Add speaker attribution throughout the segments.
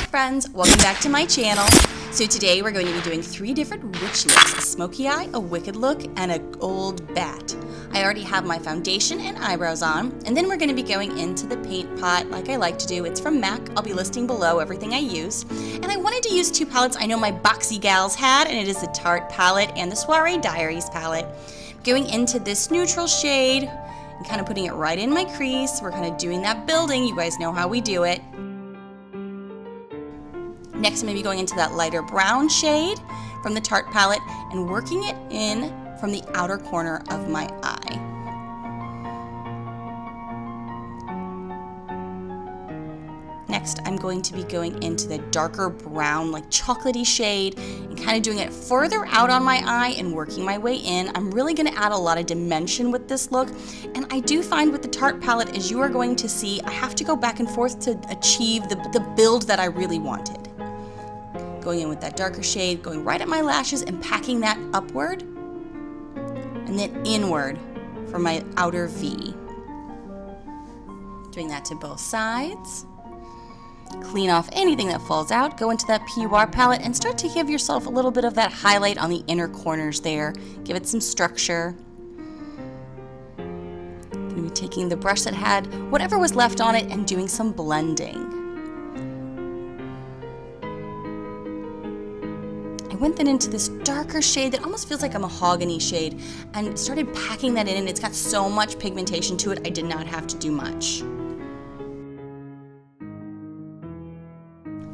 Speaker 1: friends, welcome back to my channel. So today we're going to be doing 3 different witch looks, a smoky eye, a wicked look, and a gold bat. I already have my foundation and eyebrows on, and then we're going to be going into the paint pot like I like to do. It's from MAC. I'll be listing below everything I use. And I wanted to use 2 palettes I know my boxy gals had, and it is the Tarte palette and the Soiree Diaries palette. Going into this neutral shade and kind of putting it right in my crease. We're kind of doing that building. You guys know how we do it. Next, I'm going to be going into that lighter brown shade from the Tarte palette and working it in from the outer corner of my eye. Next, I'm going to be going into the darker brown, like chocolatey shade and kind of doing it further out on my eye and working my way in. I'm really going to add a lot of dimension with this look, and I do find with the Tarte palette, as you are going to see, I have to go back and forth to achieve the build that I really wanted. Going in with that darker shade, going right at my lashes and packing that upward and then inward for my outer V. Doing that to both sides. Clean off anything that falls out, go into that PUR palette and start to give yourself a little bit of that highlight on the inner corners there. Give it some structure. I'm going to be taking the brush that had whatever was left on it and doing some blending. I went then into this darker shade that almost feels like a mahogany shade and started packing that in, and it's got so much pigmentation to it, I did not have to do much.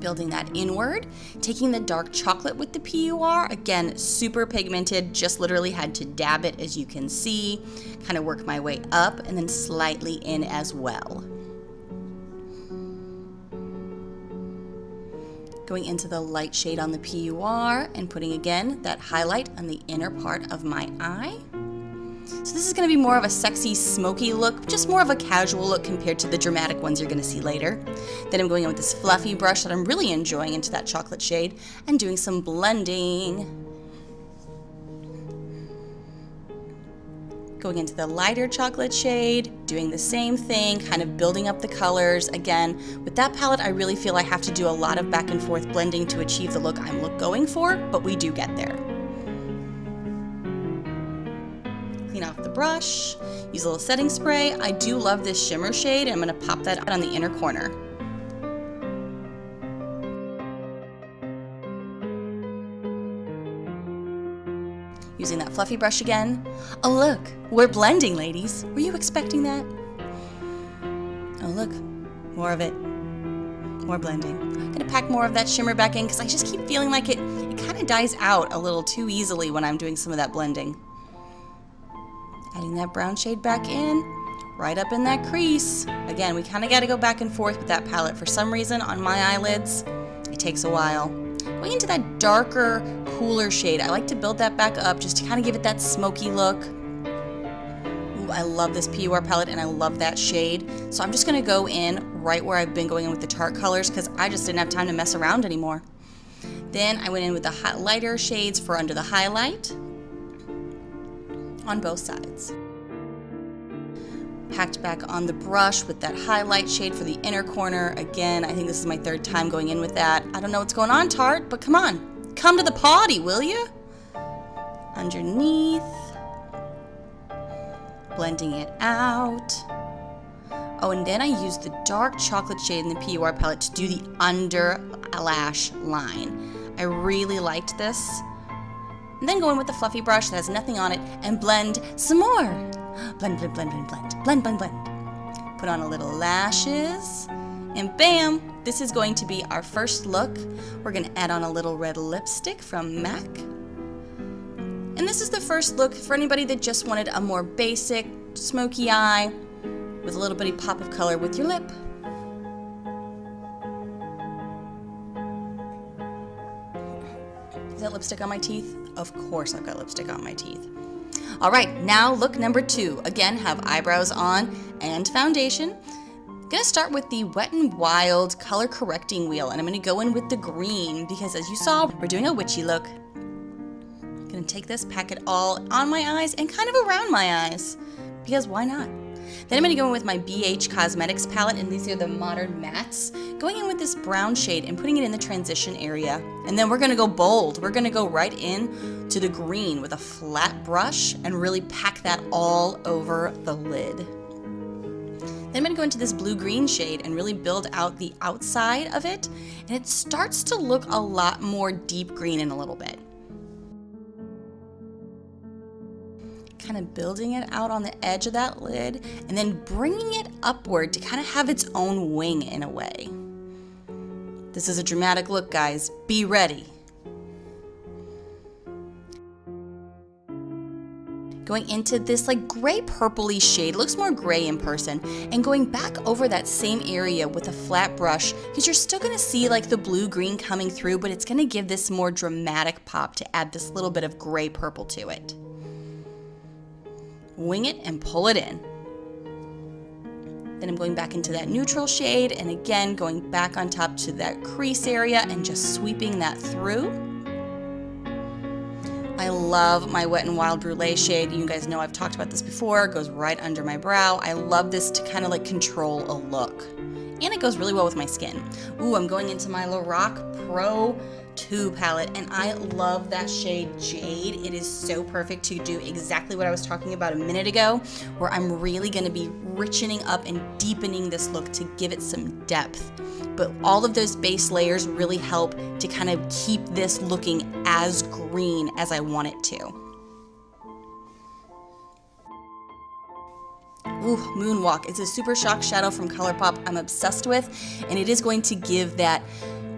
Speaker 1: Building that inward, taking the dark chocolate with the PUR, again, super pigmented, just literally had to dab it as you can see, kind of work my way up and then slightly in as well. Going into the light shade on the PUR and putting again that highlight on the inner part of my eye. So this is going to be more of a sexy smoky look, just more of a casual look compared to the dramatic ones you're going to see later. Then I'm going in with this fluffy brush that I'm really enjoying into that chocolate shade and doing some blending. Going into the lighter chocolate shade, doing the same thing, kind of building up the colors. Again, with that palette, I really feel I have to do a lot of back and forth blending to achieve the look I'm going for, but we do get there. Clean off the brush, use a little setting spray. I do love this shimmer shade, and I'm gonna pop that out on the inner corner. Using that fluffy brush again. Oh look, we're blending, ladies. Were you expecting that? Oh look, more of it. More blending. I'm gonna pack more of that shimmer back in because I just keep feeling like it kind of dies out a little too easily when I'm doing some of that blending. Adding that brown shade back in, right up in that crease. Again, we kind of gotta go back and forth with that palette. For some reason, on my eyelids, it takes a while. Going into that darker, cooler shade. I like to build that back up just to kind of give it that smoky look. Ooh, I love this PUR palette and I love that shade. So I'm just going to go in right where I've been going in with the Tarte colors because I just didn't have time to mess around anymore. Then I went in with the lighter shades for under the highlight on both sides. Packed back on the brush with that highlight shade for the inner corner. Again, I think this is my 3rd time going in with that. I don't know what's going on, Tarte, but come on. Come to the party, will you? Underneath. Blending it out. Oh, and then I used the dark chocolate shade in the PUR palette to do the under lash line. I really liked this. And then go in with the fluffy brush that has nothing on it and blend some more. Blend, blend, blend, blend, blend, blend, blend, blend. Put on a little lashes, and bam! This is going to be our first look. We're going to add on a little red lipstick from MAC. And this is the first look for anybody that just wanted a more basic smoky eye with a little bitty pop of color with your lip. Is that lipstick on my teeth? Of course I've got lipstick on my teeth. All right, now look number 2. Again, have eyebrows on and foundation. I'm gonna start with the Wet n Wild color correcting wheel, and I'm gonna go in with the green because as you saw, we're doing a witchy look. I'm gonna take this, pack it all on my eyes and kind of around my eyes because why not? Then I'm going to go in with my BH Cosmetics palette, and these are the Modern Mattes. going in with this brown shade and putting it in the transition area. And then we're gonna go bold. We're gonna go right in to the green with a flat brush and really pack that all over the lid. Then I'm gonna go into this blue-green shade and really build out the outside of it. And it starts to look a lot more deep green in a little bit. Kind of building it out on the edge of that lid and then bringing it upward to kind of have its own wing in a way. This is a dramatic look, guys. Be ready. Going into this like gray purpley shade, it looks more gray in person, and going back over that same area with a flat brush because you're still gonna see like the blue green coming through, but it's gonna give this more dramatic pop to add this little bit of gray purple to it. Wing it and pull it in. Then I'm going back into that neutral shade and again going back on top to that crease area and just sweeping that through. I love my Wet n Wild Brulee shade. You guys know I've talked about this before. It goes right under my brow. I love this to kind of like control a look. And it goes really well with my skin. Ooh, I'm going into my Lorac Pro 2 palette and I love that shade Jade. It is so perfect to do exactly what I was talking about a minute ago, where I'm really going to be richening up and deepening this look to give it some depth. But all of those base layers really help to kind of keep this looking as green as I want it to. Ooh, Moonwalk. It's a super shock shadow from Colourpop I'm obsessed with, and it is going to give that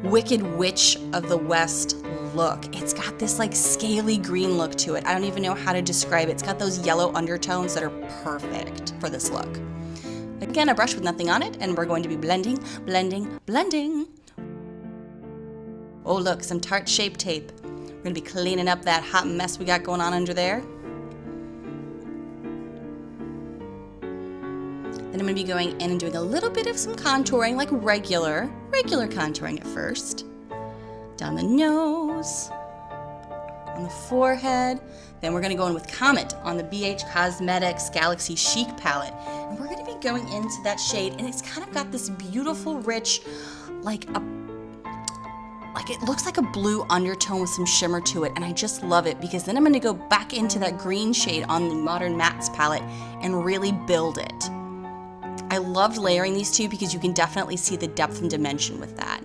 Speaker 1: Wicked Witch of the West look. It's got this like scaly green look to it. I don't even know how to describe it. It's got those yellow undertones that are perfect for this look. Again, a brush with nothing on it, and we're going to be blending, blending, blending. Oh look, some Tarte Shape Tape. We're gonna be cleaning up that hot mess we got going on under there. Then I'm going to be going in and doing a little bit of some contouring, like regular contouring at first. Down the nose, on the forehead. Then we're going to go in with Comet on the BH Cosmetics Galaxy Chic palette. And we're going to be going into that shade, and it's kind of got this beautiful, rich, like it looks like a blue undertone with some shimmer to it, and I just love it because then I'm going to go back into that green shade on the Modern Mattes palette and really build it. I loved layering these two because you can definitely see the depth and dimension with that.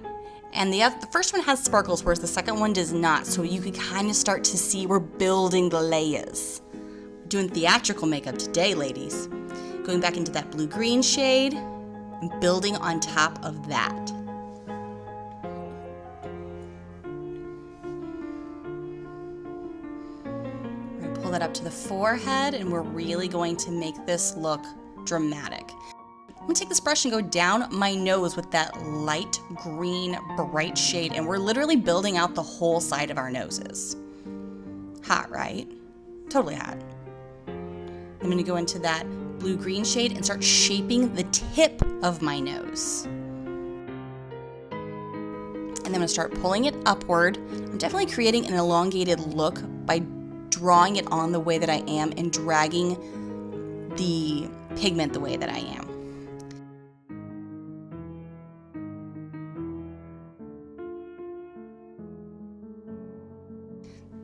Speaker 1: And the first one has sparkles, whereas the second one does not, so you can kind of start to see we're building the layers. We're doing theatrical makeup today, ladies. Going back into that blue-green shade and building on top of that. We're going to pull that up to the forehead, and we're really going to make this look dramatic. I'm gonna take this brush and go down my nose with that light green bright shade, and we're literally building out the whole side of our noses. Hot, right? Totally hot. I'm gonna go into that blue-green shade and start shaping the tip of my nose. And then I'm gonna start pulling it upward. I'm definitely creating an elongated look by drawing it on the way that I am and dragging the pigment the way that I am.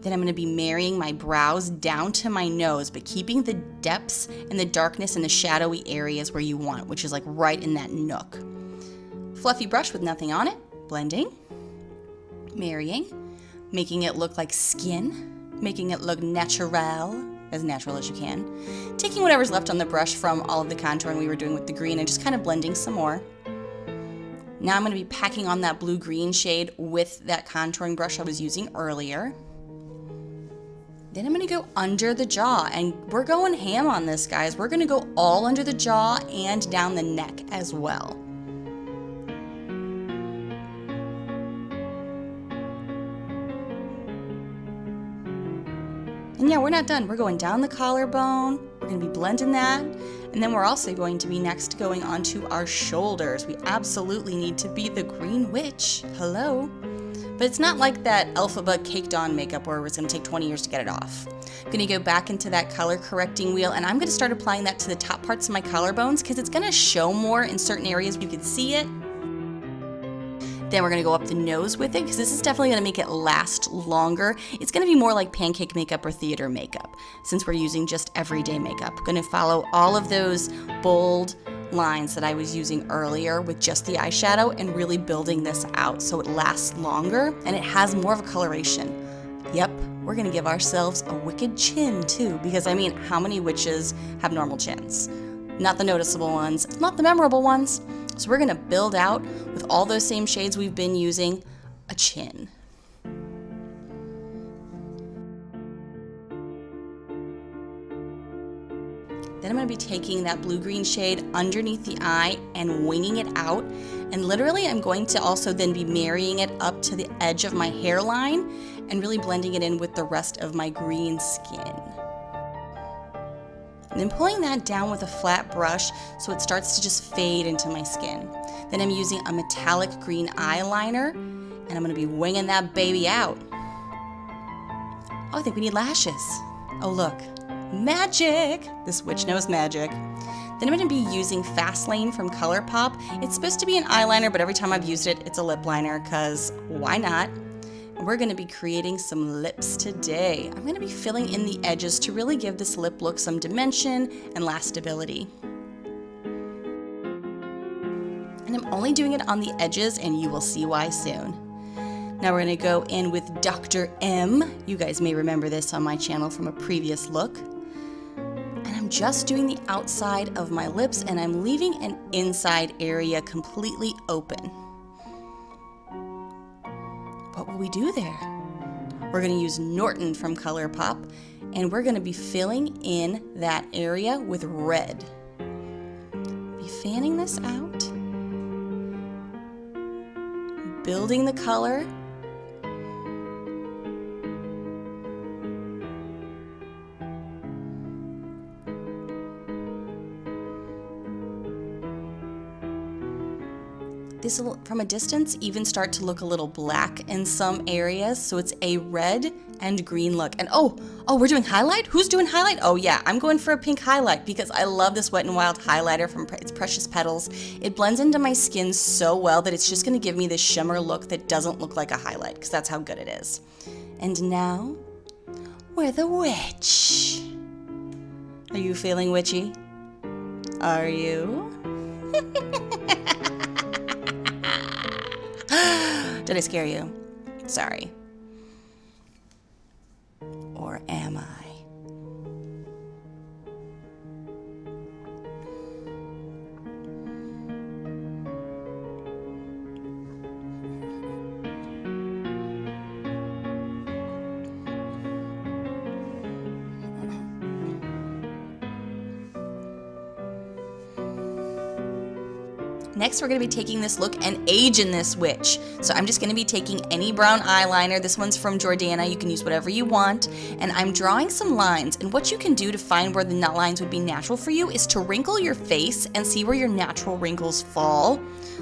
Speaker 1: Then I'm going to be marrying my brows down to my nose, but keeping the depths and the darkness and the shadowy areas where you want, which is like right in that nook. Fluffy brush with nothing on it, blending, marrying, making it look like skin, making it look natural as you can. Taking whatever's left on the brush from all of the contouring we were doing with the green and just kind of blending some more. Now I'm going to be packing on that blue-green shade with that contouring brush I was using earlier. Then I'm going to go under the jaw, and we're going ham on this, guys. We're going to go all under the jaw and down the neck as well. And yeah, we're not done. We're going down the collarbone. We're going to be blending that. And then we're also going to be next going onto our shoulders. We absolutely need to be the Green Witch. Hello. But it's not like that Elphaba Caked On makeup where it's going to take 20 years to get it off. I'm going to go back into that color correcting wheel, and I'm going to start applying that to the top parts of my collarbones because it's going to show more in certain areas. You can see it. Then we're going to go up the nose with it because this is definitely going to make it last longer. It's going to be more like pancake makeup or theater makeup since we're using just everyday makeup. Going to follow all of those bold lines that I was using earlier with just the eyeshadow and really building this out so it lasts longer and it has more of a coloration. Yep, we're going to give ourselves a wicked chin too because I mean, how many witches have normal chins? Not the noticeable ones, not the memorable ones. So we're gonna build out with all those same shades we've been using, a chin. Then I'm gonna be taking that blue-green shade underneath the eye and winging it out. And literally I'm going to also then be marrying it up to the edge of my hairline and really blending it in with the rest of my green skin. And then pulling that down with a flat brush so it starts to just fade into my skin. Then I'm using a metallic green eyeliner and I'm gonna be winging that baby out. Oh, I think we need lashes. Oh look, magic! This witch knows magic. Then I'm gonna be using Fastlane from Colourpop. It's supposed to be an eyeliner, but every time I've used it, it's a lip liner, cause why not? We're going to be creating some lips today. I'm going to be filling in the edges to really give this lip look some dimension and lastability. And I'm only doing it on the edges and you will see why soon. Now we're going to go in with Dr. M. You guys may remember this on my channel from a previous look. And I'm just doing the outside of my lips and I'm leaving an inside area completely open. What will we do there? We're going to use Norton from Colourpop and we're going to be filling in that area with red. Be fanning this out, building the color. This will, from a distance, even start to look a little black in some areas, so it's a red and green look. And oh, we're doing highlight? Who's doing highlight? Oh yeah, I'm going for a pink highlight because I love this Wet n Wild highlighter from its Precious Petals. It blends into my skin so well that it's just gonna give me this shimmer look that doesn't look like a highlight because that's how good it is. And now, we're the witch. Are you feeling witchy? Are you? Did I scare you? Sorry. Or am I? Next, we're going to be taking this look and aging this witch. So I'm just going to be taking any brown eyeliner. This one's from Jordana. You can use whatever you want. And I'm drawing some lines. And what you can do to find where the lines would be natural for you is to wrinkle your face and see where your natural wrinkles fall.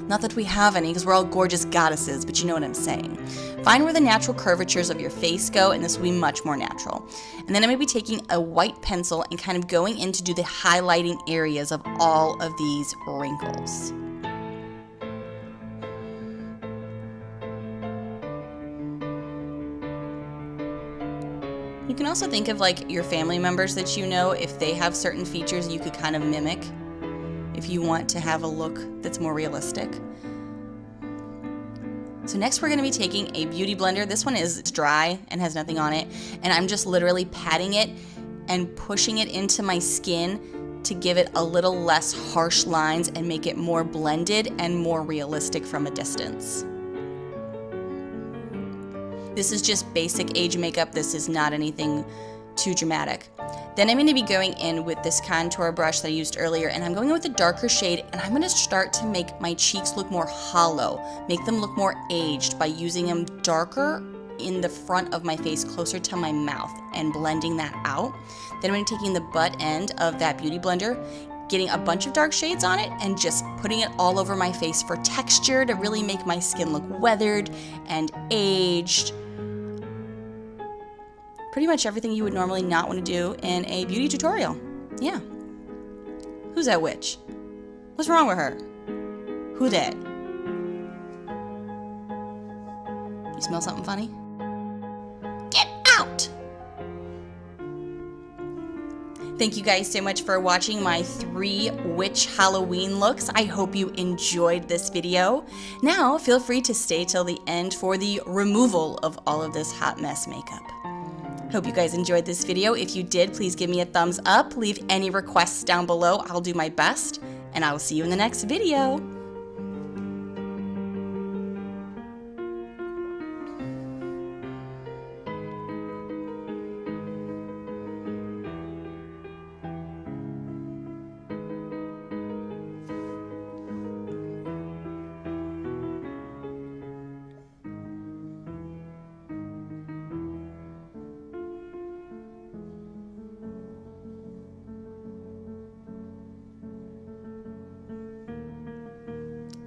Speaker 1: Not that we have any because we're all gorgeous goddesses, but you know what I'm saying. Find where the natural curvatures of your face go, and this will be much more natural. And then I'm going to be taking a white pencil and kind of going in to do the highlighting areas of all of these wrinkles. You can also think of like your family members that you know, if they have certain features you could kind of mimic if you want to have a look that's more realistic. So next we're going to be taking a beauty blender. This one is dry and has nothing on it, and I'm just literally patting it and pushing it into my skin to give it a little less harsh lines and make it more blended and more realistic from a distance. This is just basic age makeup. This is not anything too dramatic. Then I'm going to be going in with this contour brush that I used earlier, and I'm going in with a darker shade, and I'm going to start to make my cheeks look more hollow, make them look more aged by using them darker in the front of my face, closer to my mouth, and blending that out. Then I'm going to be taking the butt end of that beauty blender, getting a bunch of dark shades on it, and just putting it all over my face for texture to really make my skin look weathered and aged. Pretty much everything you would normally not want to do in a beauty tutorial. Yeah. Who's that witch? What's wrong with her? Who that? Smell something funny? Get out! Thank you guys so much for watching my 3 witch Halloween looks. I hope you enjoyed this video. Now, feel free to stay till the end for the removal of all of this hot mess makeup. Hope you guys enjoyed this video. If you did, please give me a thumbs up. Leave any requests down below. I'll do my best, and I will see you in the next video.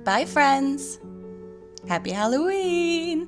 Speaker 1: Bye, friends. Happy Halloween.